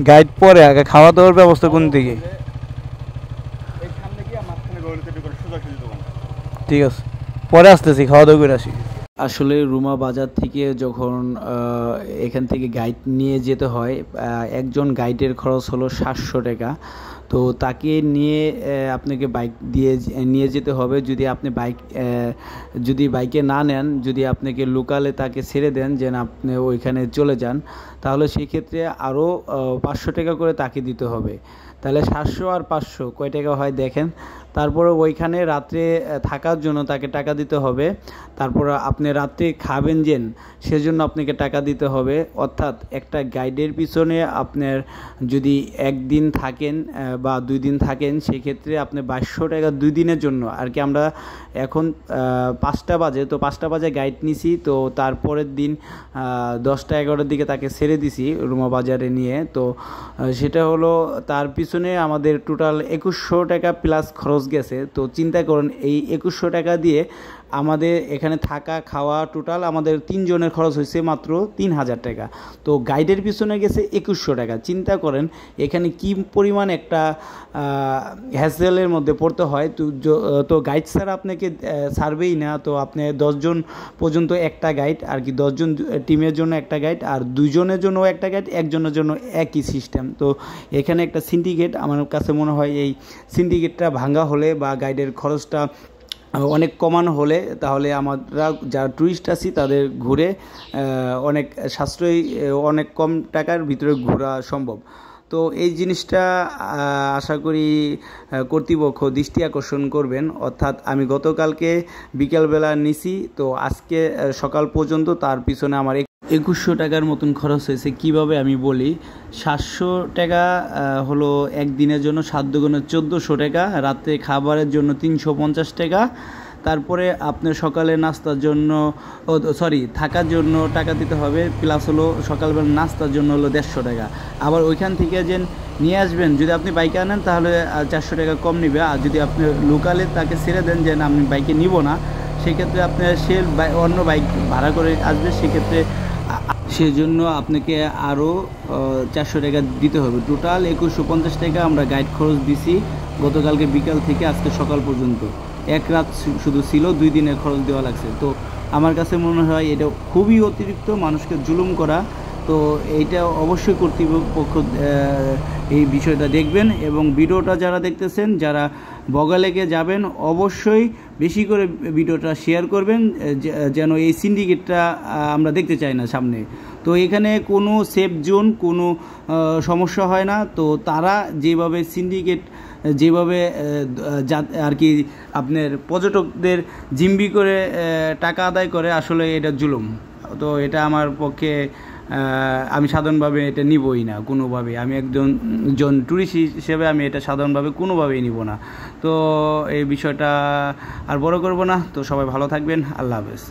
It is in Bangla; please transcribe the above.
গাইড পরে, আগে খাওয়া দাওয়ার ব্যবস্থা কোন দিকে? ঠিক আছে, পরে আসতেছি, খাওয়া দাওয়া করে আসি। আসলে রুমা বাজার থেকে যখন এখান থেকে গাইড নিয়ে যেতে হয়, একজন গাইডের খরচ হলো 700 টাকা। তো তাকে নিয়ে আপনাকে বাইক দিয়ে নিয়ে যেতে হবে। যদি আপনি যদি বাইকে না নেন, যদি আপনাকে লোকালে তাকে ছেড়ে দেন যে আপনি ওইখানে চলে যান, তাহলে সেক্ষেত্রে আরও 500 টাকা করে তাকে দিতে হবে। তাহলে 700 আর 500 কয় টাকা হয় দেখেন। তারপরে ওইখানে রাত্রে থাকার জন্য তাকে টাকা দিতে হবে। তারপর আপনি রাত্রে খাবেন যেন, সেজন্য আপনাকে টাকা দিতে হবে। অর্থাৎ একটা গাইডের পিছনে আপনার যদি একদিন থাকেন বা 2 দিন থাকেন, সেক্ষেত্রে আপনি 2200 টাকা 2 দিনের জন্য আর কি। আমরা এখন 5টা বাজে, তো 5টা বাজে গাইড নিছি, তো তারপরের দিন 10টা 11টার দিকে তাকে ছেড়ে দিছি রুমা বাজারে নিয়ে। তো সেটা হলো তার পিছনে আমাদের টোটাল 2100 টাকা প্লাস খরচ গেছে। তো চিন্তা করুন, এই 2100 টাকা দিয়ে আমাদের এখানে থাকা খাওয়া টোটাল আমাদের 3 জনের খরচ হয়েছে মাত্র 3000 টাকা। তো গাইডের পিছনে গেছে 2100 টাকা। চিন্তা করেন এখানে কি পরিমাণ একটা হ্যাসেলের মধ্যে পড়তে হয়। তো গাইড স্যার আপনাকে ছাড়বেই না। তো আপনি 10 জন পর্যন্ত একটা গাইড আর কি, 10 জন টিমের জন্য একটা গাইড, আর 2 জনের জন্য একটা গাইড, একজনের জন্য একই সিস্টেম। তো এখানে একটা সিন্ডিকেট, আমার কাছে মনে হয় এই সিন্ডিকেটটা ভাঙা হলে বা গাইডের খরচটা অনেক কমানো হলে, তাহলে আমরা যারা ট্যুরিস্ট আছি তাদের ঘুরে অনেক সাশ্রয়ী, অনেক কম টাকার ভিতরে ঘোরা সম্ভব। তো এই জিনিসটা আশা করি কর্তৃপক্ষ দৃষ্টি আকর্ষণ করবেন। অর্থাৎ আমি গতকালকে বিকেলবেলা নিছি, তো আজকে সকাল পর্যন্ত তার পিছনে আমার 2100 টাকার মতন খরচ হয়েছে। কিভাবে আমি বলি, 700 টাকা হলো একদিনের জন্য, 7 দুগুণে 1400 টাকা, রাতে খাবারের জন্য 350 টাকা, তারপরে আপনার সকালে নাস্তার জন্য থাকার জন্য টাকা দিতে হবে, প্লাস হলো সকালবেলা নাস্তার জন্য হলো 150 টাকা। আবার ওইখান থেকে যে নিয়ে আসবেন, যদি আপনি বাইকে আনেন তাহলে 400 টাকা কম নেবে। আর যদি আপনি লোকালে তাকে ছেড়ে দেন যে আমি বাইকে নিব না, সেক্ষেত্রে আপনার অন্য বাইক ভাড়া করে আসবে, সেক্ষেত্রে সেজন্য আপনাকে আরও 400 টাকা দিতে হবে। টোটাল 2150 টাকা আমরা গাইড খরচ দিছি গতকালকে বিকাল থেকে আজকে সকাল পর্যন্ত। এক রাত শুধু ছিল, 2 দিনের খরচ দেওয়া লাগছে। তো আমার কাছে মনে হয় এটা খুবই অতিরিক্ত, মানুষকে জুলুম করা। তো এইটা অবশ্যই কর্তৃপক্ষ এই বিষয়টা দেখবেন, এবং ভিডিওটা যারা দেখতেছেন, যারা বগালেকে যাবেন, অবশ্যই বেশি করে ভিডিওটা শেয়ার করবেন, যেন এই সিন্ডিকেটটা আমরা দেখতে চাই না সামনে। তো এখানে কোনো সেফ জোন, কোনো সমস্যা হয় না। তো তারা যেভাবে সিন্ডিকেট যেভাবে আর কি আপনার পর্যটকদের জিম্বি করে টাকা আদায় করে, আসলে এটা জুলুম। তো এটা আমার পক্ষে, আমি সাধারণভাবে এটা নিবই না কোনোভাবে। আমি একজন ট্যুরিস্ট হিসেবে আমি এটা সাধারণভাবে কোনোভাবেই নিব না। তো এই বিষয়টা আর বড় করব না। তো সবাই ভালো থাকবেন, আল্লাহ হাফেজ।